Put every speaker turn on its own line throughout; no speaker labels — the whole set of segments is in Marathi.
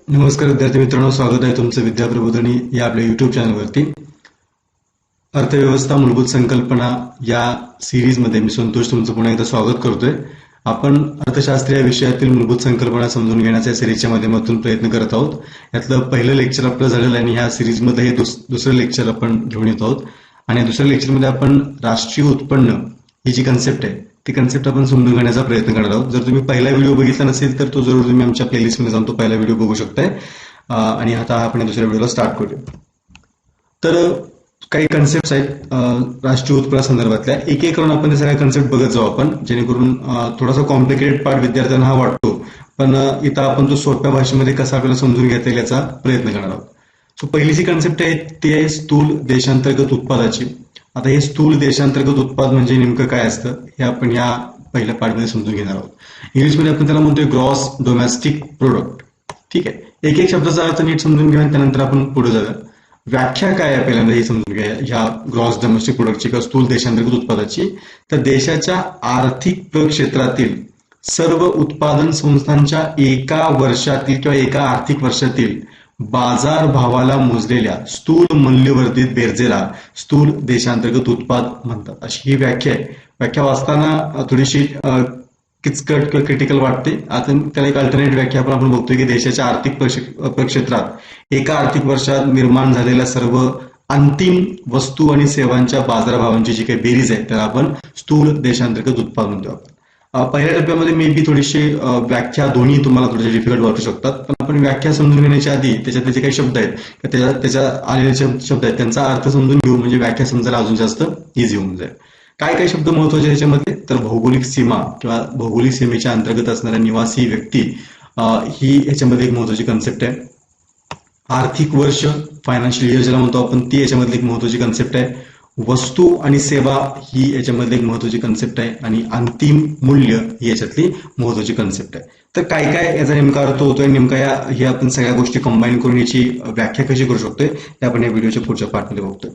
नमस्कार विद्यार्थी मित्रांनो, स्वागत आहे तुमचं विद्याप्रबोधिनी या आपल्या युट्यूब चॅनलवरती. अर्थव्यवस्था मूलभूत संकल्पना या सिरीजमध्ये मी संतोष तुमचं पुन्हा एकदा स्वागत करतोय. आपण अर्थशास्त्र या विषयातील मूलभूत संकल्पना समजून घेण्याच्या सिरीजच्या माध्यमातून प्रयत्न करत आहोत. यातलं पहिलं लेक्चर आपलं झालेलं आहे आणि ह्या सिरीजमध्ये हे दुसरं लेक्चर आपण घेऊन येत आहोत. आणि दुसऱ्या लेक्चरमध्ये आपण राष्ट्रीय उत्पन्न ही जी कन्सेप्ट आहे ती कन्सेप्ट आपण समजून घेण्याचा प्रयत्न करणार आहोत. जर तुम्ही पहिला व्हिडिओ बघितला नसेल तर तो जरूर तुम्ही आमच्या प्लेलिस्टमध्ये जाऊन तो पहिला व्हिडिओ बघू शकताय. आणि आता आपण दुसऱ्या व्हिडिओला स्टार्ट करूया. तर काही कन्सेप्ट आहेत राष्ट्रीय उत्पन्न संदर्भातल्या, एक एक करून आपण ते सगळ्या कन्सेप्ट बघत जाऊ आपण, जेणेकरून थोडासा कॉम्प्लिकेटेड पार्ट विद्यार्थ्यांना हा वाटतो, पण इथं आपण तो सोप्या भाषेमध्ये कसा आपल्याला समजून घेता येईल याचा प्रयत्न करणार आहोत. सो पहिली जी कन्सेप्ट आहे ती आहे स्थूल देशांतर्गत उत्पादाची. आता हे स्थूल देशांतर्गत उत्पाद म्हणजे नेमकं काय असतं हे आपण या पहिल्या पार्टमध्ये समजून घेणार आहोत. इंग्लिशमध्ये आपण त्याला म्हणतोय ग्रॉस डोमेस्टिक प्रोडक्ट. ठीक आहे, एक एक शब्दाचा अर्थ नीट समजून घेऊया, त्यानंतर आपण पुढे जाऊया. व्याख्या काय आहे पहिल्यांदा हे समजून घ्या ह्या ग्रॉस डोमेस्टिक प्रोडक्टची किंवा स्थूल देशांतर्गत उत्पादाची. तर देशाच्या आर्थिक क्षेत्रातील सर्व उत्पादन संस्थांच्या एका वर्षातील किंवा एका आर्थिक वर्षातील बाजार भावाला मोजलेल्या स्थूल मूल्यवर्धित बेरजेला स्थूल देशांतर्गत उत्पाद म्हणतात, अशी ही व्याख्या आहे. व्याख्या वाचताना थोडीशी किचकट किंवा क्रिटिकल वाटते. आता त्याला एक अल्टरनेट व्याख्या आपण बघतोय की देशाच्या आर्थिक क्षेत्रात एका आर्थिक वर्षात निर्माण झालेल्या सर्व अंतिम वस्तू आणि सेवांच्या बाजारभावांची जी काही बेरीज आहे त्याला आपण स्थूल देशांतर्गत उत्पाद म्हणतो. आपण पहिल्या टप्प्यामध्ये मे बी थोडीशी व्याख्या दोन्ही तुम्हाला थोडेसे डिफिकल्ट वाटू शकतात, पण आपण व्याख्या समजून घेण्याच्या आधी त्याच्यातले जे काही शब्द आहेत त्याच्या आलेले शब्द आहेत त्यांचा अर्थ समजून घेऊ, म्हणजे व्याख्या समजायला अजून जास्त इझी होऊन जाईल. काय काय शब्द महत्वाचे याच्यामध्ये, तर भौगोलिक सीमा किंवा भौगोलिक सीमेच्या अंतर्गत असणाऱ्या निवासी व्यक्ती ही याच्यामध्ये एक महत्वाची कन्सेप्ट आहे. आर्थिक वर्ष फायनान्शियल इयर ज्याला म्हणतो आपण ती याच्यामधली एक महत्वाची कन्सेप्ट आहे. वस्तू आणि सेवा ही याच्यामधली एक महत्वाची कन्सेप्ट आहे आणि अंतिम मूल्य ही याच्यातली महत्वाची कन्सेप्ट आहे. तर काय काय याचा नेमका अर्थ होतोय, नेमका हे आपण सगळ्या गोष्टी कंबाईन करून याची व्याख्या कशी करू शकतोय ते आपण या व्हिडिओच्या पुढच्या पार्टमध्ये बघतोय.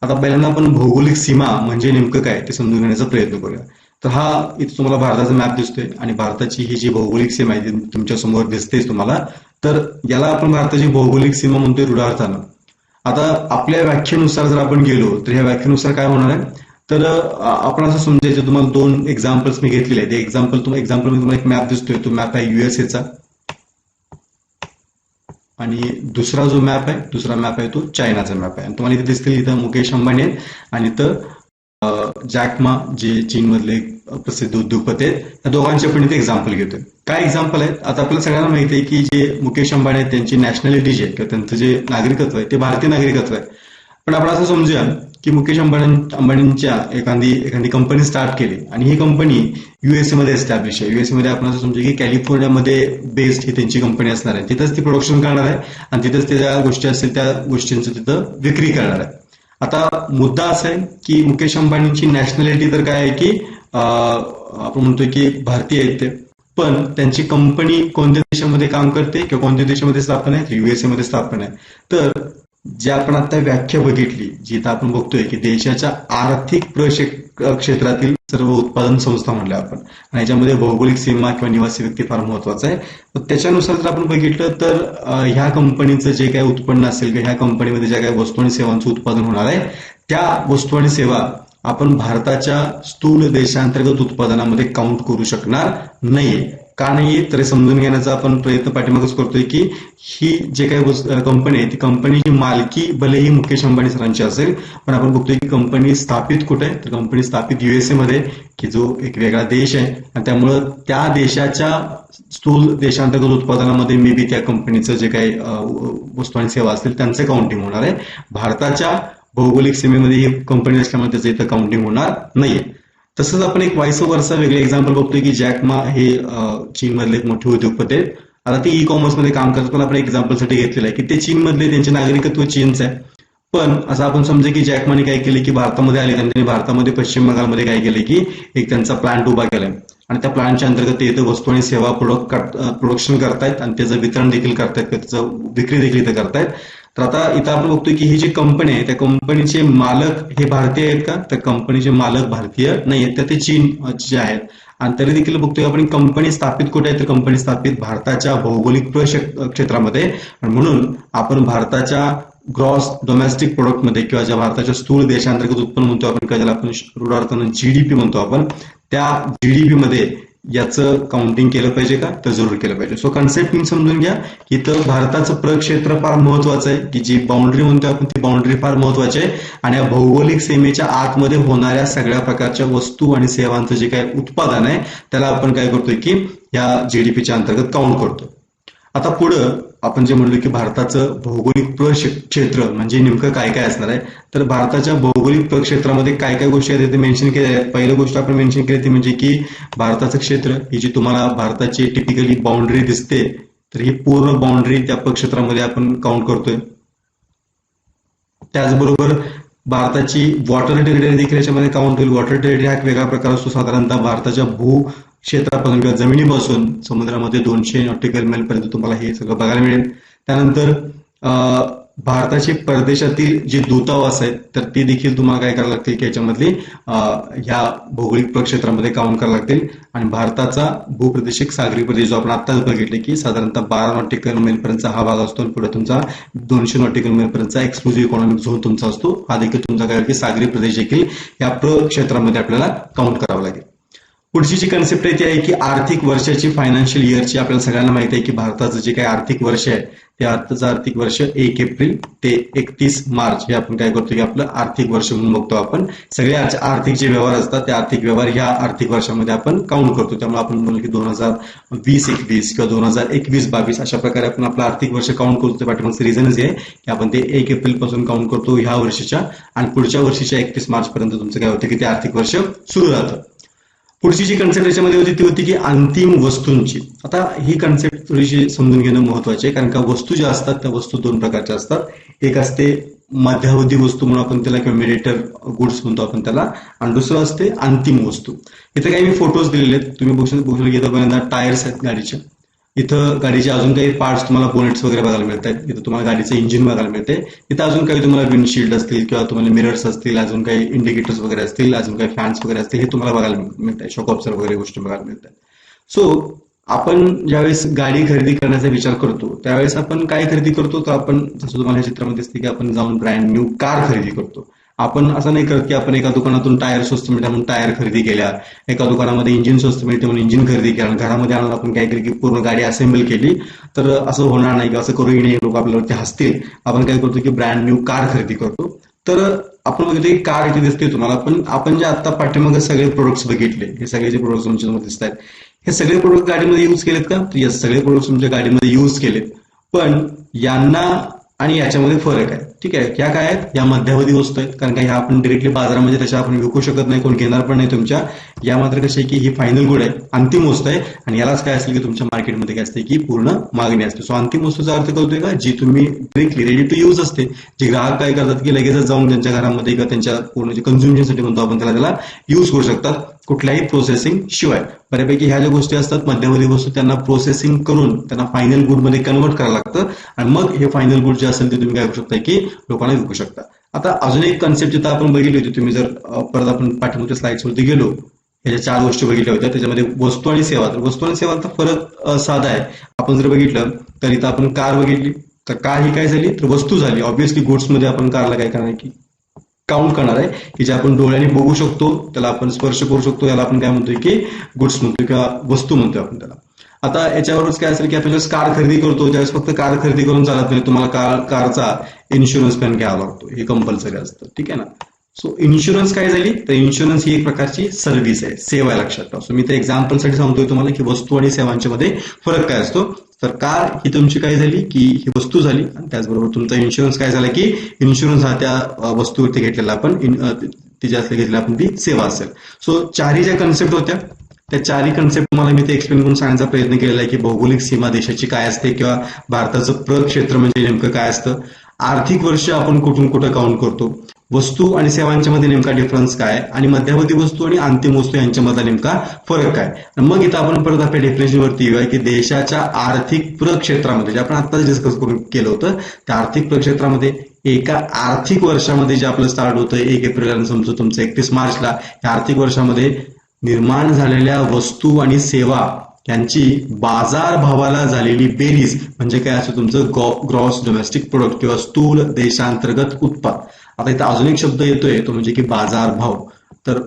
आता पहिल्यांदा आपण भौगोलिक सीमा म्हणजे नेमकं काय ते समजून घेण्याचा प्रयत्न करूया. तर हा इथे तुम्हाला भारताचा मॅप दिसतोय आणि भारताची ही जी भौगोलिक सीमा आहे तुमच्या समोर दिसतेच तुम्हाला, तर याला आपण भारताची भौगोलिक सीमा म्हणतोय रुढार्थानं. आता आपल्या व्याख्येनुसार जर आपण गेलो तर ह्या व्याख्येनुसार काय होणार आहे, तर आपण असं समजायचं, तुम्हाला दोन एक्झाम्पल्स मी घेतलेले आहेत. एक्झाम्पल मध्ये तुम्हाला एक मॅप दिसतोय, तो मॅप आहे युएसएचा आणि दुसरा जो मॅप आहे दुसरा मॅप आहे तो चायनाचा मॅप आहे. तुम्हाला इथे दिसतील इथं मुकेश अंबानी आहेत आणि इथं जॅकमा जे चीनमधले प्रसिद्ध उद्योगपती आहेत, त्या दोघांचे आपण इथे एक्झाम्पल घेतोय. काय एक्झाम्पल आहेत, आता आपल्याला सगळ्यांना माहिती आहे की जे मुकेश अंबानी आहेत त्यांची नॅशनॅलिटी जी आहे किंवा त्यांचं जे नागरिकत्व आहे ते भारतीय नागरिकत्व आहे. पण आपण असं समजूया की मुकेश अंबानींच्या एखादी कंपनी स्टार्ट केली आणि ही कंपनी युएसए मध्ये एस्टॅब्लिश आहे. युएसए मध्ये आपण असं समजू की कॅलिफोर्नियामध्ये बेस्ड ही त्यांची कंपनी असणार आहे. तिथंच ती प्रोडक्शन करणार आहे आणि तिथंच त्या ज्या गोष्टी असतील त्या गोष्टींचं तिथं विक्री करणार आहे. आता मुद्दा असा आहे की मुकेश अंबानींची नॅशनॅलिटी तर काय आहे की आपण म्हणतोय की भारतीय आहेत ते, पण त्यांची कंपनी कोणत्या देशामध्ये काम करते किंवा कोणत्या देशामध्ये स्थापन आहे, युएसए मध्ये स्थापन आहे. तर जी आपण आता व्याख्या बघितली, जिथं आपण बघतोय की देशाच्या आर्थिक क्षेत्रातील सर्व उत्पादन संस्था म्हणल्या आपण, आणि याच्यामध्ये भौगोलिक सीमा किंवा निवासी व्यक्ती फार महत्वाचा आहे. तर त्याच्यानुसार जर आपण बघितलं तर ह्या कंपनीचं जे काही उत्पन्न असेल किंवा ह्या कंपनीमध्ये ज्या काही वस्तू आणि सेवांचं उत्पादन होणार आहे त्या वस्तू आणि सेवा आपण भारताच्या स्थूल देशांतर्गत उत्पादनामध्ये काउंट करू शकणार नाहीये. का नाहीये तर समजून घेण्याचा आपण प्रयत्न पाठीमागच करतोय की ही जे काही कंपनी आहे ती कंपनीची मालकी भलेही मुकेश अंबानी सरांची असेल, पण आपण बघतोय की कंपनी स्थापित कुठे आहे, तर कंपनी स्थापित युएसए मध्ये, की जो एक वेगळा देश आहे आणि त्यामुळं त्या देशाच्या स्थूल देशांतर्गत उत्पादनामध्ये मे बी त्या कंपनीचं जे काही वस्तू आणि सेवा असतील त्यांचं काउंटिंग होणार आहे. भारताच्या भौगोलिक सीमेमध्ये ही कंपनी असल्यामुळे त्याचं इथं काउंटिंग होणार नाहीये. तसंच आपण एक वाईस वर्सा वेगळे एक्झाम्पल बघतोय की जॅकमा हे चीनमधले एक मोठे उद्योगपती आहेत. आता ते ई कॉमर्स मध्ये काम करतात, पण आपण एक्झाम्पलसाठी घेतलेलं आहे की ते चीनमधले, त्यांचे नागरिकत्व चीनचं आहे. पण असं आपण समजा की जॅकमाने काय केले की भारतामध्ये आले, त्यांनी भारतामध्ये पश्चिम बंगालमध्ये काय केले की एक त्यांचा प्लांट उभा केलाय आणि त्या प्लांटच्या अंतर्गत ते इथं वस्तू आणि सेवा प्रोडक्शन करतायत आणि त्याचं वितरण देखील करतायत, त्याचं विक्री देखील इथं करतायत. तर आता इथं आपण बघतोय की ही जी कंपनी आहे त्या कंपनीचे मालक हे भारतीय आहेत का, तर कंपनीचे मालक भारतीय नाही आहेत, तर ते चीन जे आहेत. आणि तरी देखील बघतोय आपण कंपनी स्थापित कुठे आहे, तर कंपनी स्थापित भारताच्या भौगोलिक क्षेत्रामध्ये. आणि म्हणून आपण भारताच्या ग्रॉस डोमेस्टिक प्रोडक्ट मध्ये किंवा ज्या भारताच्या स्थूल देशांतर्गत उत्पन्न म्हणतो आपण, किंवा ज्याला आपण रूढ अर्थानं जीडीपी म्हणतो आपण, त्या जीडीपी मध्ये याचं काउंटिंग केलं पाहिजे का, तर जरूर केलं पाहिजे. सो कन्सेप्ट मी समजून घ्या की तर भारताचं प्रक्षेत्र फार महत्वाचं आहे, की जी बाउंड्री म्हणतो आपण ती बाउंड्री फार महत्वाची आहे. आणि या भौगोलिक सीमेच्या आतमध्ये होणाऱ्या सगळ्या प्रकारच्या वस्तू आणि सेवांचं जे काही उत्पादन आहे त्याला आपण काय करतोय की या जीडीपीच्या अंतर्गत काउंट करतो. आता पुढं आपण जे म्हणलो की भारताचं भौगोलिक प्रक्षेत्र म्हणजे नेमकं काय काय असणार आहे, तर भारताच्या भौगोलिक प्रक्षेत्रामध्ये काय काय गोष्टी आहेत ते मेन्शन केल्या आहेत. पहिली गोष्ट आपण मेन्शन केली ती म्हणजे की भारताचं क्षेत्र, ही जी तुम्हाला भारताची टिपिकली बाउंड्री दिसते, तर ही पूर्ण बाउंड्री त्या प्रक्षेत्रामध्ये आपण काउंट करतोय. त्याचबरोबर भारताची वॉटर टेरिटरी देखील याच्यामध्ये काउंट होईल. वॉटर टेरिटरी हा एक वेगळा प्रकार असतो. साधारणतः भारताच्या भू क्षेत्रापासून किंवा जमिनीपासून समुद्रामध्ये 200 नॉटिकल मैल पर्यंत तुम्हाला हे सगळं बघायला मिळेल. त्यानंतर भारताचे परदेशातील जे दूतावास आहेत तर ते देखील तुम्हाला काय करायला लागतील की याच्यामधले ह्या भौगोलिक प्रक्षेत्रामध्ये काउंट करायला लागतील. आणि भारताचा भूप्रदेशिक सागरी प्रदेश जो आपण आत्ताच बघितले की साधारणतः 12 नॉटिकल मैल पर्यंतचा हा भाग असतो आणि पुढे तुमचा 200 नॉटिकल मैल पर्यंतचा एक्सक्लुझिव्ह इकॉनॉमिक झोन तुमचा असतो. हा देखील तुमचा काय की सागरी प्रदेश देखील या प्रक्षेत्रामध्ये आपल्याला काउंट करावा लागेल. पुढची जी कन्सेप्ट आहे ती आहे की आर्थिक वर्षाची, फायनान्शियल इयरची. आपल्याला सगळ्यांना माहिती आहे की भारताचं जे काही आर्थिक वर्ष आहे ते आताचं आर्थिक वर्ष 1 एप्रिल ते 31 मार्च हे आपण काय करतो की आपलं आर्थिक वर्ष म्हणून बघतो आपण. सगळे आर्थिक जे व्यवहार असतात ते आर्थिक व्यवहार ह्या आर्थिक वर्षामध्ये आपण काउंट करतो. त्यामुळे आपण म्हणतो की 2020-21 किंवा 2021-22 अशा प्रकारे आपण आपलं आर्थिक वर्ष काउंट करतो. पाठीमागचं रिझनच आहे की आपण ते 1 एप्रिल पासून काउंट करतो ह्या वर्षीच्या, आणि पुढच्या वर्षीच्या 31 मार्च पर्यंत तुमचं काय होतं की ते आर्थिक वर्ष सुरू राहतं. पुढची जी कन्सेप्ट याच्यामध्ये होती ती होती की अंतिम वस्तूंची. आता ही कन्सेप्ट थोडीशी समजून घेणं महत्वाचे आहे, कारण का वस्तू ज्या असतात त्या वस्तू दोन प्रकारच्या असतात. एक असते मध्यावधी वस्तू म्हणून आपण त्याला, किंवा मिडिएटर गुड्स म्हणतो आपण त्याला, आणि दुसरं असते अंतिम वस्तू. इथे काही मी फोटोज दिलेले आहेत, तुम्ही बघू घेता. टायर्स आहेत गाडीच्या, इथं गाडीचे अजून काही पार्ट्स तुम्हाला बोनेट्स वगैरे बघायला मिळतात. इथं तुम्हाला गाडीचं इंजिन बघायला मिळते. इथं अजून काही तुम्हाला विंडशील्ड असतील किंवा तुम्हाला मिरर्स असतील, अजून काही इंडिकेटर्स वगैरे असतील, अजून काही फॅन्स वगैरे असतील, हे तुम्हाला बघायला मिळतात. शॉक ऑब्झर्वर वगैरे गोष्टी बघायला मिळतात. सो आपण ज्यावेळेस गाडी खरेदी करण्याचा विचार करतो त्यावेळेस आपण काय खरेदी करतो, तर आपण जसं तुम्हाला या चित्रामध्ये दिसते की आपण जाऊन ब्रँड न्यू कार खरेदी करतो. आपण असं नाही करत की आपण एका दुकानातून टायर स्वस्त मिळते म्हणून टायर खरेदी केल्या, एका दुकानामध्ये इंजिन स्वस्त मिळते म्हणून इंजिन खरेदी केलं, घरामध्ये आणून आपण काय केलं की पूर्ण गाडी असेंबल केली. तर असं होणार नाही, की असं करू नये, लोक आपल्यावरती हसतील. आपण काय करतो की ब्रँड न्यू कार खरेदी करतो. तर आपण बघितलं की कार इथे दिसते तुम्हाला, पण आपण जे आता पाठीमागे सगळे प्रोडक्ट्स बघितले, हे सगळे जे प्रोडक्ट्स तुमच्यासमोर दिसत आहेत, हे सगळे प्रोडक्ट गाडीमध्ये युज केलेत का, तर यस, सगळे प्रोडक्ट्स तुमच्या गाडीमध्ये युज केलेत. पण यांना आणि याच्यामध्ये फरक आहे. ठीक आहे, ह्या काय आहेत, या मध्यावधी वस्तू आहेत, कारण का ह्या आपण डिरेक्टली बाजारामध्ये त्याच्या आपण विकू शकत नाही, कोण घेणार पण नाही तुमच्या. या मात्र कशी आहे की ही फायनल गुड आहे, अंतिम वस्तू आहे, आणि यालाच काय असेल की तुमच्या मार्केटमध्ये काय असते की पूर्ण मागणी असते. सो अंतिम वस्तूचा अर्थ कळतोय का, जी तुम्ही डिरेक्टली रेडी टू यूज असते. जे ग्राहक काय करतात की लगेचच जाऊन त्यांच्या घरामध्ये किंवा त्यांच्या पूर्ण जे कन्झ्युम्शनसाठी म्हणतो आपण त्याला यूज करू शकतात, कुठल्याही प्रोसेसिंग शिवाय. बऱ्यापैकी ह्या ज्या गोष्टी असतात मध्यावधी वस्तू, त्यांना प्रोसेसिंग करून त्यांना फायनल गुड मध्ये कन्वर्ट करायला लागतं, आणि मग हे फायनल गुड जे असेल ते तुम्ही काय करू शकता की लोकांना विकू शकता. आता अजून एक कन्सेप्ट जिथं आपण बघितली होती, तुम्ही जर परत आपण पाठीमागच्या स्लाइड्स वरती गेलो, ह्याच्या 4 गोष्टी बघितल्या होत्या, त्याच्यामध्ये वस्तू आणि सेवा. तर वस्तू आणि सेवाचा फरक साधा आहे. आपण जर बघितलं तर इथं आपण कार बघितली, तर कार ही काय झाली, तर वस्तू झाली. ऑब्व्हियसली गुड्स मध्ये आपण कारला काय करणार की काउंट करणार आहे, की जे आपण डोळ्याने बघू शकतो, त्याला आपण स्पर्श करू शकतो, याला आपण काय म्हणतोय की गुड्स म्हणतोय किंवा वस्तू म्हणतोय आपण त्याला. आता याच्यावरच काय असेल की आपण ज्यावेळेस कार खरेदी करतो त्यावेळेस फक्त कार खरेदी करून चालत नाही, तुम्हाला कारचा इन्शुरन्स पण घ्यावा लागतो, हे कंपल्सरी असतं. ठीक आहे ना. सो इन्शुरन्स काय झाली, तर इन्शुरन्स ही एक प्रकारची सर्व्हिस आहे, सेवा आहे, लक्षात ठेवा. सो मी त्या एक्झाम्पलसाठी सांगतोय तुम्हाला की वस्तू आणि सेवांच्या मध्ये फरक काय असतो. तर कार ही तुमची काय झाली की ही वस्तू झाली, आणि त्याचबरोबर तुमचा इन्शुरन्स काय झाला की इन्शुरन्स हा त्या वस्तूवरती घेतलेला आपण ती जास्त घेतलेला आपण ती सेवा असेल. सो 4ही ज्या कन्सेप्ट होत्या त्या 4ही कन्सेप्ट तुम्हाला मी ते एक्सप्लेन करून सांगण्याचा प्रयत्न केलेला आहे की भौगोलिक सीमा देशाची काय असते, किंवा भारताचं प्रक्षेत्र म्हणजे नेमकं काय असतं, आर्थिक वर्ष आपण कुठून कुठं काउंट करतो, वस्तू आणि सेवांच्या मध्ये नेमका डिफरन्स काय, आणि मध्यावधी वस्तू आणि अंतिम वस्तू यांच्यामधला नेमका फरक काय. मग इथं आपण परत आपल्या डेफिनेशन वरती येऊया की देशाच्या आर्थिक प्रक्षेत्रामध्ये, जे आपण आता डिस्कस करून केलं होतं, त्या आर्थिक प्रक्षेत्रामध्ये एका आर्थिक वर्षामध्ये जे आपलं स्टार्ट होतं 1 एप्रिल आणि समजा तुमचं 31 मार्चला, या आर्थिक वर्षामध्ये निर्माण झालेल्या वस्तू आणि सेवा यांची बाजारभावाला झालेली बेरीज म्हणजे काय असं तुमचं ग्रॉस डोमेस्टिक प्रोडक्ट किंवा स्थूल देशांतर्गत उत्पाद. आता इथं अजून एक शब्द येतोय तो म्हणजे की बाजारभाव. तर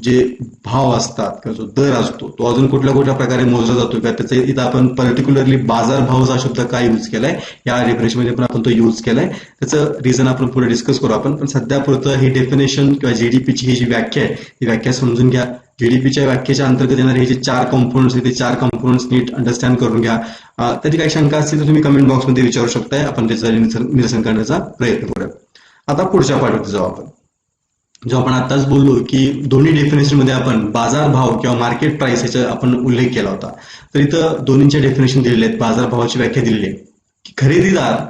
जे भाव असतात किंवा जो दर असतो तो अजून कुठल्या कुठल्या प्रकारे मोजला जातो किंवा त्याचे इथं आपण पर्टिक्युलरली बाजारभाव हा शब्द काय यूज केलाय या रिफ्रेशमध्ये पण आपण तो यूज केलाय. त्याचं रिझन आपण पुढे डिस्कस करू आपण, पण सध्या पुरतं ही डेफिनेशन किंवा जीडीपीची ही जी व्याख्या आहे ही व्याख्या समजून घ्या. जीडीपीच्या व्याख्येच्या अंतर्गत येणारे हे जे 4 कंपोनंट्स आहेत ते 4 कंपोनंट्स नीट अंडरस्टँड करून घ्या. त्याची काही शंका असतील तर तुम्ही कमेंट बॉक्समध्ये विचारू शकताय, आपण त्याचं निरसन करण्याचा प्रयत्न करूया. आता पुढच्या पार्टवरती जाऊ आपण. जो आपण आताच बोललो की दोन्ही डेफिनेशन मध्ये आपण बाजारभाव किंवा मार्केट प्राइस याचा आपण उल्लेख केला होता. तर इथं दोन्हींच्या डेफिनेशन दिलेले आहेत. बाजारभावाची व्याख्या दिलेली आहे की खरेदीदार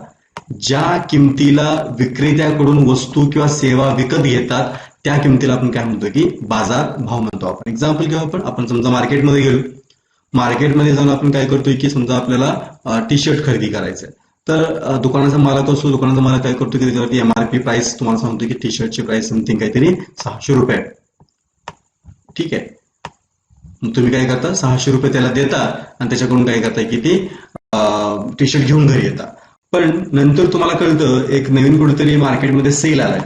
ज्या किमतीला विक्रेत्याकडून वस्तू किंवा सेवा विकत घेतात त्या किमतीला आपण काय म्हणतो की बाजारभाव म्हणतो. आपण एक्झाम्पल घेऊ. आपण समजा मार्केटमध्ये गेलो, मार्केटमध्ये जाऊन आपण काय करतोय की समजा आपल्याला टी शर्ट खरेदी करायचंय, तर दुकानाचा मालक असतो, दुकानाचा मालक काय करतो की त्याच्यावरती एमआरपी प्राइस तुम्हाला सांगतो की टी शर्टची प्राइस समथिंग काहीतरी 600 रुपये. ठीक आहे, मग तुम्ही काय करता 600 रुपये त्याला देता आणि त्याच्याकडून काय करताय की ते टी शर्ट घेऊन घरी येता. पण नंतर तुम्हाला कळतं एक नवीन कुठेतरी मार्केटमध्ये सेल आलाय.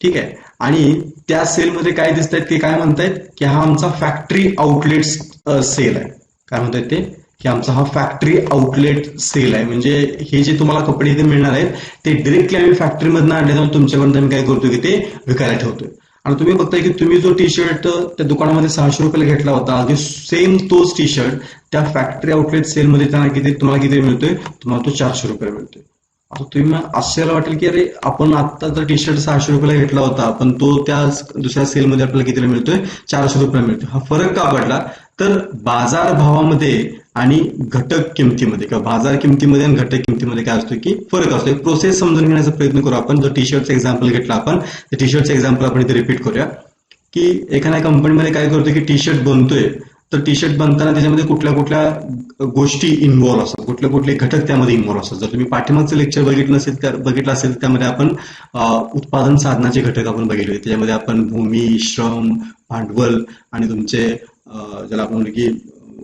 ठीक आहे, आणि त्या सेलमध्ये काय दिसतायत की काय म्हणतायत की हा आमचा फॅक्टरी आउटलेट सेल आहे. काय म्हणतायत ते की आमचा हा फॅक्टरी आउटलेट सेल आहे. म्हणजे हे जे तुम्हाला कपडे इथे मिळणार आहेत ते डिरेक्टली आम्ही फॅक्टरीमधून आणले जाऊन तुमच्याकडून आम्ही काय करतोय की ते विकायला ठेवतोय. आणि तुम्ही बघताय की तुम्ही जो टी शर्ट त्या दुकानामध्ये 600 रुपयाला घेतला होता, अगदी सेम तोच टी शर्ट त्या फॅक्टरी आउटलेट सेलमध्ये तुम्हाला किती मिळतोय, तुम्हाला तो 400 रुपये मिळतोय. आता तुम्ही आश्चर्य वाटेल की अरे आपण आता तर टी शर्ट 600 रुपयाला घेतला होता पण तो त्या दुसऱ्या सेलमध्ये आपल्याला कितीला मिळतोय, 400 रुपयाला मिळतोय. हा फरक का पडला, तर बाजारभावामध्ये आणि घटक किमतीमध्ये किंवा बाजार किमतीमध्ये आणि घटक किमतीमध्ये काय असतो की फरक असतो. एक प्रोसेस समजून घेण्याचा प्रयत्न करू आपण. जो टी शर्टचा एक्झाम्पल घेतला आपण, त्या टी शर्टचं एक्झाम्पल आपण इथे रिपीट करूया की एखाद्या कंपनीमध्ये काय करतोय की टी शर्ट बनतोय, तर टी शर्ट बनताना त्याच्यामध्ये कुठल्या कुठल्या गोष्टी इन्व्हॉल्व्ह असतात, कुठले कुठले घटक त्यामध्ये इन्व्हॉल्व्ह असतात. जर तुम्ही पाठीमागचं लेक्चर बघितलं असेल त्यामध्ये आपण उत्पादन साधनाचे घटक आपण बघितले. त्याच्यामध्ये आपण भूमी, श्रम, भांडवल आणि तुमचे ज्याला आपण म्हणतो की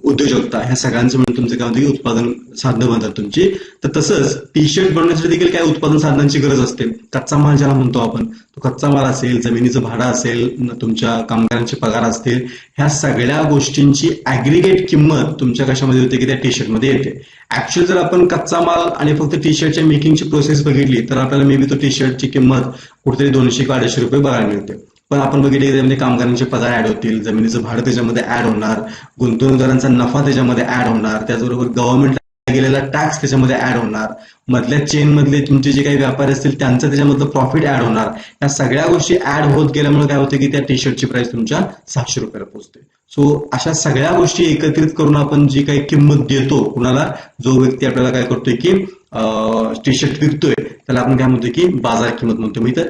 उद्योजकता, ह्या सगळ्यांचं मिळून तुमचं काय म्हणतं की उत्पादन साधनं बनतात तुमची. तर तसंच टी शर्ट बनवण्यासाठी देखील काय उत्पादन साधनांची गरज असते. कच्चा माल ज्याला म्हणतो आपण, तो कच्चा माल असेल, जमिनीचं भाडं असेल, तुमच्या कामगारांचे पगार असतील, ह्या सगळ्या गोष्टींची ऍग्रिगेट किंमत तुमच्या कशामध्ये होते की त्या टी शर्टमध्ये येते. ऍक्च्युअली जर आपण कच्चा माल आणि फक्त टी शर्टच्या मेकिंगची प्रोसेस बघितली तर आपल्याला मे बी तो टी शर्टची किंमत कुठेतरी 200-250 रुपये बघायला मिळते. पण आपण बघितले त्याच्यामध्ये कामगारांचे पगार ऍड होतील, जमिनीचं भाडं त्याच्यामध्ये ऍड होणार, गुंतवणूकदारांचा नफा त्याच्यामध्ये ऍड होणार, त्याचबरोबर गव्हर्नमेंटला गेलेला टॅक्स त्याच्यामध्ये ऍड होणार, मधल्या चेन मधले तुमचे जे काही व्यापारी असतील त्यांचं त्याच्यामधलं प्रॉफिट ऍड होणार. या सगळ्या गोष्टी ऍड होत गेल्यामुळे काय होते की त्या टी शर्टची प्राइस तुमच्या 600 रुपयाला पोहोचते. सो अशा सगळ्या गोष्टी एकत्रित करून आपण जी काही किंमत देतो कुणाला, जो व्यक्ती आपल्याला काय करतोय की टी शर्ट विकतोय त्याला आपण काय म्हणतोय की बाजार किंमत म्हणतो. मी तर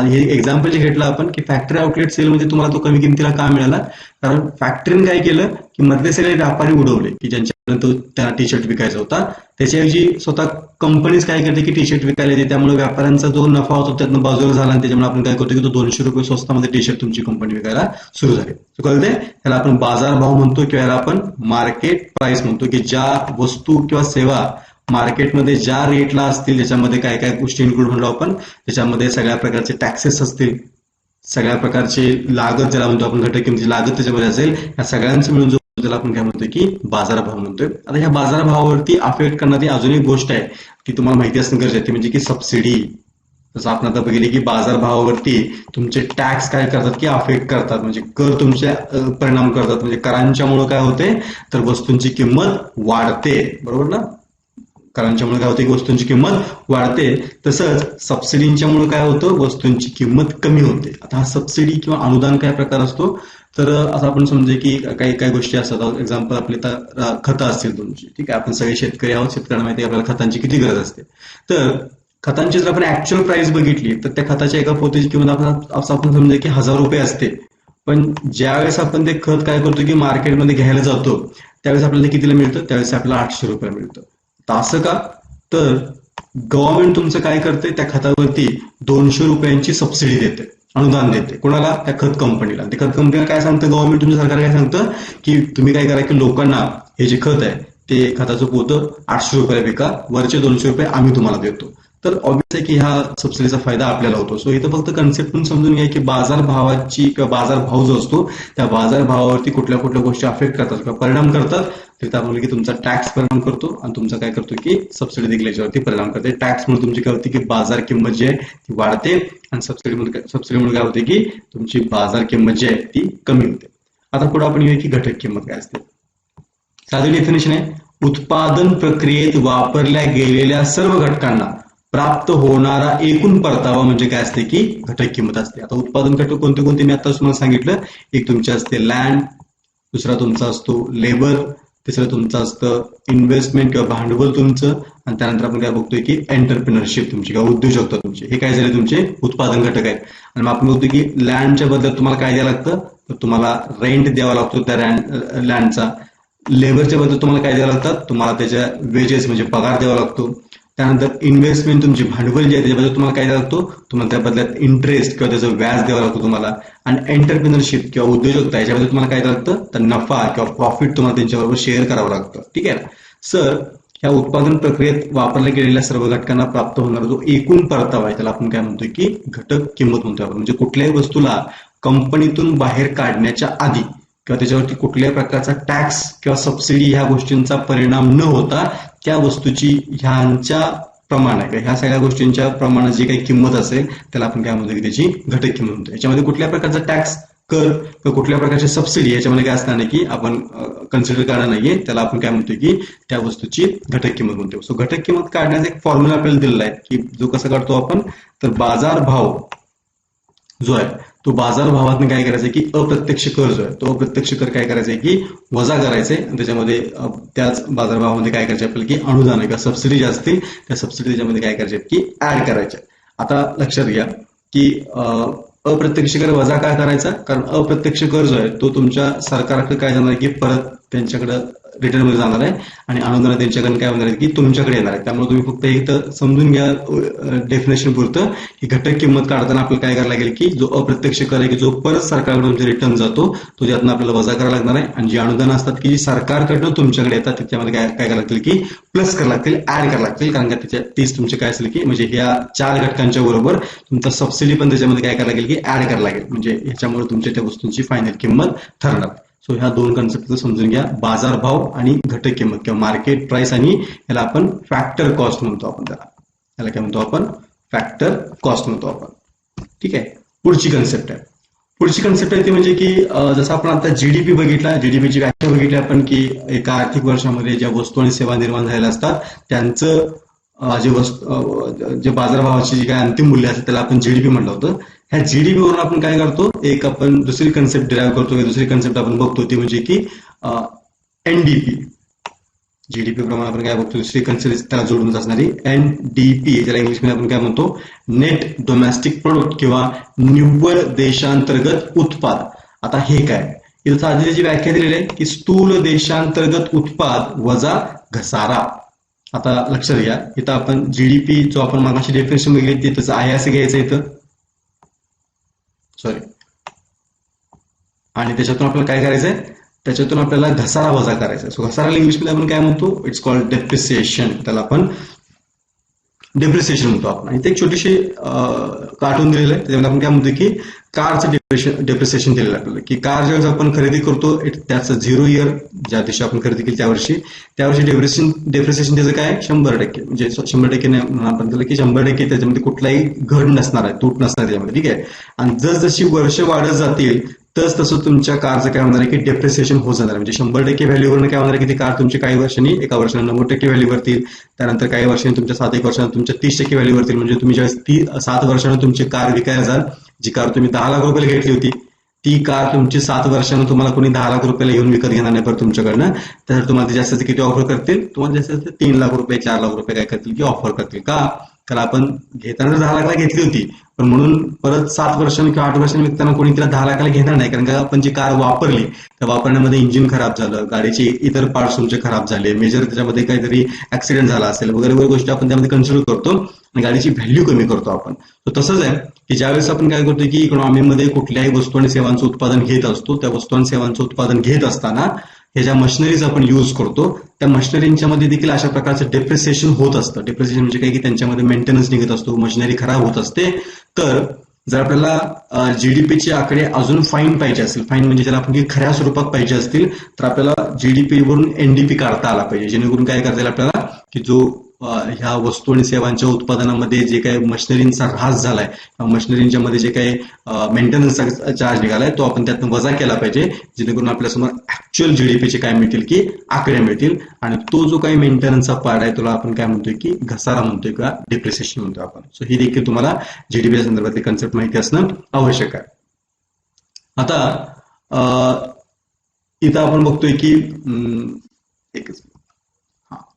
हे एक्झाम्पल जे घेतलं आपण की फॅक्टरी आउटलेट सेल मध्ये तुम्हाला तो कमी किमतीला का मिळाला, कारण फॅक्टरीने काय केलं की मधले सगळे व्यापारी उडवले की ज्यांच्यापर्यंत त्यांना टी शर्ट विकायचा होता, त्याच्याऐवजी स्वतः कंपनीज काय करते की टी शर्ट विकायला येते. त्यामुळे व्यापाऱ्यांचा जो नफा होता त्यातनं बाजूला झाला आणि त्याच्यामुळे आपण काय करतो की तो 200 रुपये स्वस्तामध्ये टी शर्ट तुमची कंपनी विकायला सुरू झाली. कळते, त्याला आपण बाजारभाव म्हणतो किंवा याला आपण मार्केट प्राइस म्हणतो की ज्या वस्तू किंवा सेवा मार्केटमध्ये ज्या रेटला असतील, त्याच्यामध्ये काय काय गोष्टी इन्क्लूड म्हणलो आपण, त्याच्यामध्ये सगळ्या प्रकारचे टॅक्सेस असतील, सगळ्या प्रकारचे लागत ज्याला म्हणतो आपण घटक किमती लागत त्याच्यामध्ये असेल, या सगळ्यांचं मिळून जो त्याला आपण काय म्हणतोय की बाजारभाव म्हणतोय. आता ह्या बाजारभावावरती अफेक्ट करणारी अजून एक गोष्ट आहे ती तुम्हाला माहिती असणं गरजेचं आहे, म्हणजे की सबसिडी. जसं आपण आता बघितले की बाजारभावावरती तुमचे टॅक्स काय करतात की अफेक्ट करतात, म्हणजे कर तुमचे परिणाम करतात. म्हणजे करांच्यामुळे काय होते तर वस्तूंची किंमत वाढते, बरोबर ना. करांच्यामुळे काय होते की वस्तूंची किंमत वाढते. तसंच सबसिडींच्यामुळे काय होतं, वस्तूंची किंमत कमी होते. आता हा सबसिडी किंवा अनुदान काय प्रकार असतो, तर असं आपण समजे की काही काही गोष्टी असतात. एक्झाम्पल आपली खतं असतील तुमची, ठीक आहे, आपण सगळे शेतकरी आहोत, शेतकऱ्यांना माहिती आहे आपल्याला खतांची किती गरज असते. तर खतांची जर आपण ऍक्च्युअल प्राइस बघितली तर त्या खताच्या एका पोतीची किंमत असं आपण समजे की 1000 रुपये असते. पण ज्यावेळेस आपण ते खत काय करतो की मार्केटमध्ये घ्यायला जातो त्यावेळेस आपल्याला कितीला मिळतं, त्यावेळेस आपल्याला 800 रुपयाला मिळतं. असं का, तर गव्हर्नमेंट तुमचं काय करते त्या खतावरती 200 रुपयांची सबसिडी देते. अनुदान देते. कोणाला? त्या खत कंपनीला. ते खत कंपनीला काय सांगतं गव्हर्नमेंट, तुमचं सरकार काय सांगतं की तुम्ही काय करा की लोकांना हे जे खत आहे ते खताचं पोतं 800 रुपयाला विका, वरचे 200 रुपये आम्ही तुम्हाला देतो. तर ऑब्व्हियस आहे की ह्या सबसिडीचा फायदा आपल्याला होतो. सो इथं फक्त कन्सेप्ट पण समजून घ्या की बाजार भावाची किंवा बाजार भाव जो असतो त्या बाजार भावावरती कुठल्या कुठल्या गोष्टी अफेक्ट करतात किंवा परिणाम करतात. तिथं आपण की तुमचा टॅक्स परिणाम करतो आणि तुमचा काय करतो की सबसिडी देखील याच्यावरती परिणाम करते. टॅक्समुळे तुमची काय होते की बाजार किंमत जी आहे ती वाढते आणि सबसिडीमुळे काय होते की तुमची बाजार किंमत जी आहे ती कमी होते. आता पुढे आपण येऊया की घटक किंमत काय असते. साधी डेफिनेशन आहे, उत्पादन प्रक्रियेत वापरल्या गेलेल्या सर्व घटकांना प्राप्त होणारा एकूण परतावा म्हणजे काय असते की घटक किंमत असते. आता उत्पादन घटक कोणते कोणते मी आता तुम्हाला सांगितलं. एक तुमचे असते लँड, दुसरा तुमचा असतो लेबर, तिसरं तुमचं असतं इन्व्हेस्टमेंट किंवा भांडवल तुमचं, आणि त्यानंतर आपण काय बघतोय की एंटरप्रिनरशिप तुमची किंवा उद्योजकता तुमची. हे काय झाले तुमचे उत्पादन घटक आहेत. आणि मग आपण बघतोय की लँडच्या बदल्यात तुम्हाला काय द्यावं लागतं, तर तुम्हाला रेंट द्यावा लागतो त्या लँडचा. लेबरच्या बद्दल तुम्हाला काय द्यावं लागतात, तुम्हाला त्याच्या वेजेस म्हणजे पगार द्यावा लागतो. त्यानंतर इन्व्हेस्टमेंट तुमची भांडवल जे आहे त्याच्याबद्दल तुम्हाला काय द्यावा लागतो, तुम्हाला त्या बदल्यात इंटरेस्ट किंवा त्याचं व्याज द्यावं लागतो तुम्हाला. आणि एंटरप्रिनरशिप किंवा उद्योजकता याच्याबद्दल तुम्हाला काय द्यावं लागतं, तर नफा किंवा प्रॉफिट तुम्हाला त्यांच्याबरोबर शेअर करावं लागतं. ठीक आहे ना सर. ह्या उत्पादन प्रक्रियेत वापरल्या गेलेल्या सर्व घटकांना प्राप्त होणारा जो एकूण परतावा आहे त्याला आपण काय म्हणतोय की घटक किंमत म्हणतोय आपण. म्हणजे कुठल्याही वस्तूला कंपनीतून बाहेर काढण्याच्या आधी किंवा त्याच्यावरती कुठल्याही प्रकारचा टॅक्स किंवा सबसिडी ह्या गोष्टींचा परिणाम न होता त्या वस्तूची ह्यांच्या प्रमाणे किंवा ह्या सगळ्या गोष्टींच्या प्रमाणात जी काही किंमत असेल त्याला आपण काय म्हणतो की त्याची घटक किंमत म्हणतो. याच्यामध्ये कुठल्या प्रकारचा टॅक्स, कर किंवा कुठल्या प्रकारची सबसिडी याच्यामध्ये काय असणार नाही की आपण कन्सिडर करणार नाहीये. त्याला आपण काय म्हणतोय की त्या वस्तूची घटक किंमत म्हणतो. सो घटक किंमत काढण्याचा एक फॉर्म्युला आपल्याला दिलेला आहे की जो कसा काढतो आपण, तर बाजार भाव जो आहे तो बाजार भावातून काय करायचं की अप्रत्यक्ष कर जो आहे तो अप्रत्यक्ष कर काय करायचंय की वजा करायचंय. आणि त्याच्यामध्ये त्याच बाजारभावामध्ये काय करायचे आपल्याला की अनुदान किंवा सबसिडी ज्या असतील त्या सबसिडी त्याच्यामध्ये काय करायचे की ऍड करायचे. आता लक्षात घ्या की अप्रत्यक्ष कर वजा काय करायचा, कारण अप्रत्यक्ष कर जो आहे तो तुमच्या सरकारकडे काय जाणार आहे की परत त्यांच्याकडे रिटर्न मध्ये जाणार आहे आणि अनुदान त्यांच्याकडे काय होणार आहे की तुमच्याकडे येणार आहे. त्यामुळे तुम्ही फक्त इथं समजून घ्या डेफिनेशन पुरतं की घटक किंमत काढताना आपल्याला काय करायला लागेल की जो अप्रत्यक्ष कर आहे की जो परत सरकारकडे तुमचे रिटर्न जातो तो त्यातनं आपल्याला वजा करायला लागणार आहे. आणि जी अनुदान असतात की जी सरकारकडनं तुमच्याकडे येतात त्याच्यामध्ये काय काय करायला लागतील की प्लस करायला लागतील, ऍड करायला लागतील. कारण का त्याच्या तीच तुमचे काय असेल की म्हणजे ह्या 4 घटकांच्या बरोबर तुमचा सबसिडी पण त्याच्यामध्ये काय करायला लागेल की ऍड करायला लागेल. म्हणजे ह्याच्यामुळे तुमच्या त्या वस्तूंची फायनल किंमत ठरणार. सो ह्या दोन कन्सेप्ट समजून घ्या, बाजारभाव आणि घटक किंमत किंवा मार्केट प्राइस, आणि याला आपण फॅक्टर कॉस्ट म्हणतो. आपण त्याला काय म्हणतो, आपण फॅक्टर कॉस्ट म्हणतो आपण. ठीक आहे. पुढची कन्सेप्ट आहे ती म्हणजे की जसं आपण आता जीडीपी बघितला, जीडीपीची व्याख्या बघितली आपण की एका आर्थिक वर्षामध्ये ज्या वस्तू आणि सेवा निर्माण झालेल्या असतात त्यांचं जे बाजारभावाची जी काय अंतिम मूल्य असते त्याला आपण जीडीपी म्हटलं होतं. ह्या जीडीपी वरून आपण काय करतो, एक आपण दुसरी कन्सेप्ट डिराईव्ह करतो, दुसरी कन्सेप्ट आपण बघतो ती म्हणजे की एनडीपी. जीडीपी प्रमाणे आपण काय बघतो, दुसरी कन्सेप्ट त्याला जोडूनच असणारी एनडीपी, ज्याला इंग्लिशमध्ये आपण काय म्हणतो नेट डोमेस्टिक प्रोडक्ट किंवा निव्वळ देशांतर्गत उत्पाद. आता हे काय, इथं आधी त्याची व्याख्या दिलेली आहे की स्थूल देशांतर्गत उत्पाद वजा घसारा. आता लक्षात घ्या, इथं आपण जीडीपी जो आपण मागाशी डेफिनेशन बघितली ते तसं आहे असं घ्यायचं इथं, सॉरी. आणि त्याच्यातून आपल्याला काय करायचंय, त्याच्यातून आपल्याला घसारा वजा करायचा. सो घसाराला इंग्लिशमध्ये आपण काय म्हणतो, इट्स कॉल्ड डेप्रिसिएशन. त्याला आपण डेप्रिसिएशन म्हणतो आपण. आणि ते एक छोटीशी कार्टून दिलेलं आहे, त्याच्यामध्ये आपण काय म्हणतो की कारचं डेप्रिसिएशन दिलेलं आपल्याला, की कार ज्यावेळेस आपण खरेदी करतो त्याचं 0 इयर, ज्या दिवशी आपण खरेदी केली त्यावर्षी डेप्रिसिएशन त्याचं काय 100%, म्हणजे 100% नाही म्हणून आपण त्याला की 100% त्याच्यामध्ये कुठलाही घट नसणार आहे, तूट नसणार त्याच्यामध्ये. ठीक आहे. आणि जसजशी वर्ष वाढत जातील तसं तुमच्या कारचं काय होणार आहे की डेप्रिसिएशन होत जाणार. म्हणजे 100% व्हॅल्यूवरनं काय होणार आहे की ती कार तुमची काही वर्षांनी, एका वर्षाने 90% व्हॅल्यू वरतील, त्यानंतर काही वर्षांनी तुमच्या 7 वर्षांनी तुमच्या 30% व्हॅल्यू वरतील. म्हणजे तुम्ही ज्यावेळेस 7 वर्षांनी तुमची कार विकायला जाल, जी कार तुम्ही 10 लाख रुपयाला घेतली होती ती कार तुमची 7 वर्षांनी तुम्हाला कोणी 10 लाख रुपयाला घेऊन विकत घेणार नाही परत तुमच्याकडनं. त्यासाठी तुम्हाला जास्तीत किती ऑफर करतील, तुम्हाला जास्तीत 3 लाख रुपये 4 लाख रुपये काय करतील की ऑफर करतील. का, कारण आपण घेताना तर 10 लाखाला घेतली होती, पण म्हणून परत 7 वर्षांनी किंवा 8 वर्षांनी विकताना कोणी तिला 10 लाखाला घेणार नाही, कारण का आपण जी कार वापरली त्या वापरण्यामध्ये इंजिन खराब झालं, गाडीचे इतर पार्ट्स तुमचे खराब झाले, मेजर त्याच्यामध्ये काहीतरी ऍक्सिडेंट झाला असेल वगैरे वगैरे गोष्टी आपण त्यामध्ये कन्सिडर करतो आणि गाडीची व्हॅल्यू कमी करतो आपण. तर तसंच आहे की ज्यावेळेस आपण काय करतो की इकॉनॉमीमध्ये कुठल्याही वस्तू आणि सेवांचं उत्पादन घेत असतो, त्या वस्तू आणि सेवांचं उत्पादन घेत असताना हे ज्या मशिनरीज आपण यूज करतो त्या मशिनरींच्या मध्ये देखील अशा प्रकारचं डेप्रिसिएशन होत असतं. डेप्रिसिएशन म्हणजे काय की त्यांच्यामध्ये मेंटेनन्स निघत असतो, मशिनरी खराब होत असते. तर जर आपल्याला जीडीपीचे आकडे अजून फाईन पाहिजे असतील, फाईन म्हणजे ज्याला आपण खऱ्या स्वरूपात पाहिजे असतील, तर आपल्याला जीडीपी वरून एनडीपी काढता आला पाहिजे, जेणेकरून काय करता येईल आपल्याला की जो ह्या वस्तू आणि सेवांच्या उत्पादनामध्ये जे काही मशिनरींचा ऱ्हास झालाय, मशिनरींच्या मध्ये जे काही मेंटेनन्सचा चार्ज निघालाय तो आपण त्यातून वजा केला पाहिजे, जेणेकरून आपल्यासमोर ऍक्च्युअल जीडीपीचे काय मिळतील की आकडे मिळतील. आणि तो जो काही मेंटेनन्सचा पार्ट आहे तुला आपण काय म्हणतोय की घसारा म्हणतोय किंवा डिप्रिसिएशन म्हणतोय आपण. सो ही देखील तुम्हाला जीडीपीच्या संदर्भातली कन्सेप्ट माहिती असणं आवश्यक आहे. आता इथं आपण बघतोय की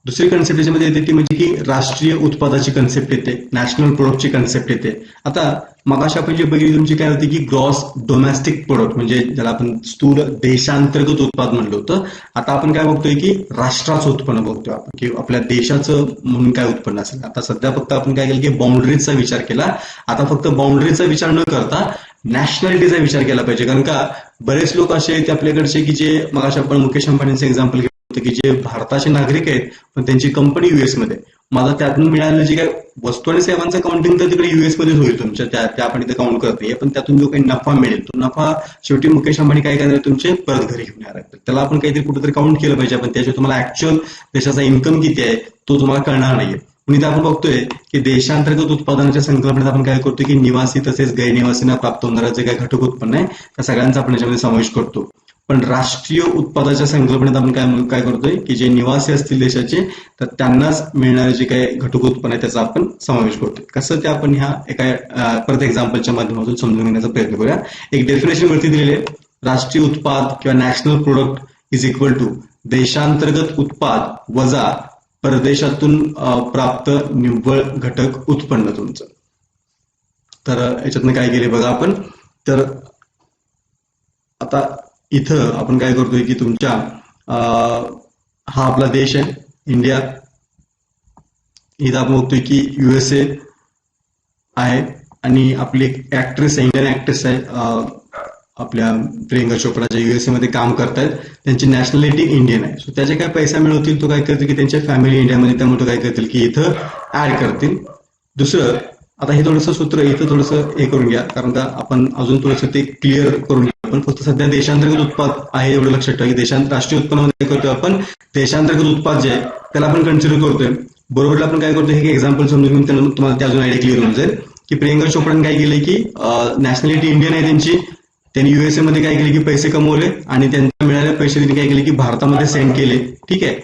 दुसरी कन्सेप्ट याच्यामध्ये येते ती म्हणजे की राष्ट्रीय उत्पादाची कन्सेप्ट येते, नॅशनल प्रोडक्टची कन्सेप्ट येते. आता मगाशी आपण जे बघितली तुमची काय होती की ग्रॉस डोमेस्टिक प्रोडक्ट म्हणजे ज्याला आपण स्थूल देशांतर्गत उत्पादन म्हणलं होतं. आता आपण काय बघतोय की राष्ट्राचं उत्पन्न बघतोय आपण की आपल्या देशाचं म्हणून काय उत्पन्न असेल. आता सध्या फक्त आपण काय केलं की बाउंड्रीजचा विचार केला. आता फक्त बाउंड्रीजचा विचार न करता नॅशनॅलिटीचा विचार केला पाहिजे, कारण का बरेच लोक असे आहेत आपल्याकडचे की जे मगाशी आपण मुकेश अंबानींचं एक्झाम्पल घेतो की जे भारताचे नागरिक आहेत पण त्यांची कंपनी युएस मध्ये, मला त्यातून मिळालेलं जे काही वस्तू आणि सेवांचं काउंटिंग तर तिकडे युएस मध्येच होईल तुमच्या, त्या आपण इथे काउंट करत नाही, पण त्यातून जो काही नफा मिळेल तो नफा शेवटी मुकेश अंबानी काय करणार तुमचे परत घरी घेऊन येणार आहे. त्याला आपण काहीतरी कुठेतरी काउंट केलं पाहिजे, पण त्याच्यावर तुम्हाला ऍक्च्युअल देशाचा इन्कम किती आहे तो तुम्हाला कळणार नाहीये. म्हणून इथे आपण बघतोय की देशांतर्गत उत्पादनाच्या संकल्पनेत आपण काय करतो की निवासी तसेच गैरनिवासींना प्राप्त होणारं जे काही घटक उत्पन्न आहे त्या सगळ्यांचा आपण याच्यामध्ये समावेश करतो. पण राष्ट्रीय उत्पादनाच्या संकल्पनेत आपण काय करतोय की जे निवासी असतील देशाचे तर त्यांनाच मिळणारे जे काही घटक उत्पन्न आहे त्याचा आपण समावेश करतोय. कसं ते आपण ह्या एका परत एक्झाम्पलच्या माध्यमातून समजून घेण्याचा प्रयत्न करूया. एक डेफिनेशन वरती दिलेली आहे, राष्ट्रीय उत्पाद किंवा national product is equal to देशांतर्गत उत्पाद वजा परदेशातून प्राप्त निव्वळ घटक उत्पन्न तुमचं. तर याच्यातनं काय केले बघा आपण, तर आता इथं आपण काय करतोय की तुमच्या हा आपला देश आहे इंडिया, इथं आपण बघतोय की युएसए आहे आणि आपली एक ऍक्ट्रेस आहे, इंडियन ऍक्ट्रेस आहे आपल्या प्रियंका चोपडा ज्या युएसए मध्ये काम करतायत, त्यांची नॅशनॅलिटी इंडियन आहे. सो त्याचे काय पैसा मिळवतील तो काय करतील की त्यांच्या फॅमिली इंडियामध्ये, त्यामुळे तो काय करतील की इथं ऍड करतील. दुसरं आता हे थोडंसं सूत्र इथं थोडंसं हे करून घ्या, कारण का आपण अजून थोडंसं ते क्लिअर करून घ्या. आपण फक्त सध्या देशांतर्गत उत्पाद आहे एवढं लक्षात ठेवा की राष्ट्रीय उत्पन्नामध्ये काय करतोय आपण देशांतर्गत उत्पाद जे आहे त्याला आपण कन्सिडर करतोय. बरोबर आपण काय करतोय हे एक्झाम्पल समजून घेऊन तुम्हाला त्या अजून आयडिया क्लिअर होऊन जाईल की प्रियंका चोपडाने काय केलंय की नॅशनॅलिटी इंडियन आहे त्यांची, त्यांनी युएसए मध्ये काय केले की पैसे कमवले आणि त्यांना मिळालेले पैसे त्यांनी काय केले की भारतामध्ये सेंड केले. ठीक आहे.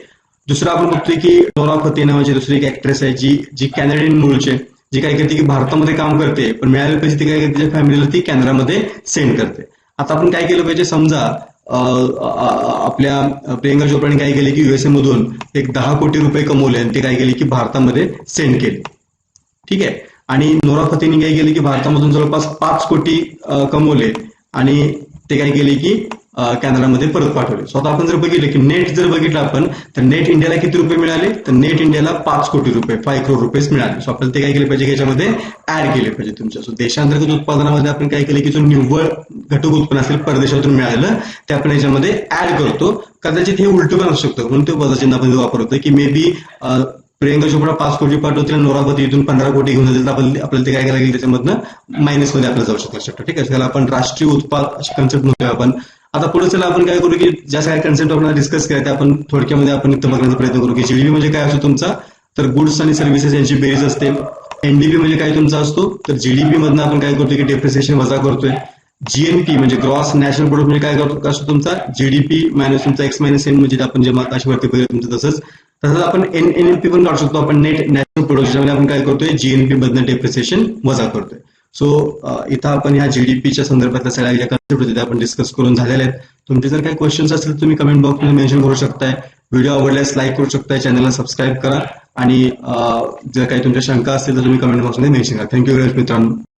दुसरं आपण बघतोय की नोरा फतेही नावाची दुसरी एक ऍक्ट्रेस आहे जी कॅनेडियन मूळचे, जी काय करते की भारतामध्ये काम करते पण मिळालेले पैसे ती काय करते तिच्या फॅमिलीला ती कॅनडामध्ये सेंड करते. आता आपण काय केलं पाहिजे, समजा आपल्या प्रियंका चोपडाने काय केले की युएसए मधून एक 10 कोटी रुपये कमवले आणि ते काय केले की भारतामध्ये सेंड केले. ठीक आहे. आणि नोरा फतेहीने काय केले की भारतामधून जवळपास 5 कोटी कमवले आणि ते काय केले की कॅनडामध्ये परत पाठवले. स्वतः आपण जर बघितलं की नेट जर बघितलं आपण तर नेट इंडियाला किती रुपये मिळाले, तर नेट इंडियाला 5 कोटी रुपये 5 करोड रुपये मिळाले. सो आपल्याला ते काय केले पाहिजे की याच्यामध्ये ऍड केले पाहिजे तुमच्या. सो देशांतर्गत उत्पादनामध्ये आपण काय केलं की जो निव्वळ घटक उत्पन्न असेल परदेशातून मिळालेलं ते आपण याच्यामध्ये ऍड करतो. कदाचित हे उलट पण असू शकतं म्हणून ते वजाचिन्ह आपण वापरतो की मे बी प्रियंका चोपडा 5 कोटी पाठवतील आणि नोरा फतेहीतून 15 कोटी घेऊन जातील, आपल्याला ते काय करायला लागेल त्याच्यामधनं मायनस मध्ये आपल्याला जाऊ शकतो. ठीक आहे. त्याला आपण राष्ट्रीय उत्पाद अशी कन्सेप्ट म्हणतोय आपण. आता पुढे चला आपण काय करू की ज्या सगळ्या कन्सेप्ट आपण डिस्कस केल्या त्या आपण थोडक्यामध्ये आपण इथं बघण्याचा प्रयत्न करू की जीडीपी म्हणजे काय असतो तुमचा, तर गुड्स आणि सर्व्हिसेस यांची बेरीज असते. एनडीपी म्हणजे काय तुमचा असतो, तर जीडीपी मधनं आपण काय करतोय की डेप्रिसिएशन वजा करतोय. जीएनपी म्हणजे ग्रॉस नॅशनल प्रोडक्ट म्हणजे काय असतो तुमचा जीडीपी मायनस तुमचा एक्स मायनस एन, म्हणजे आपण जे मागाशीवरती बघितलं तुमचं तसंच आपण एनएनपी पण काढू शकतो आपण, नेट नॅशनल प्रोडक्ट, ज्यामध्ये आपण काय करतोय जीएनपी मधनं डेप्रिसिएशन वजा करतोय. सो इथं आपण ह्या जीडीपीच्या संदर्भातल्या सगळ्या ज्या कन्सेप्ट होत्या आपण डिस्कस करून झालेल्या आहेत. तुमचे जर काही क्वेश्चन्स असतील तुम्ही कमेंट बॉक्समध्ये मेन्शन करू शकताय. व्हिडिओ आवडल्यास लाईक करू शकताय, चॅनलला सबस्क्राईब करा आणि जर काही तुमच्या शंका असतील तर तुम्ही कमेंट बॉक्समध्ये मेन्शन करा. थँक्यू व्हेरी मच मित्रांनो.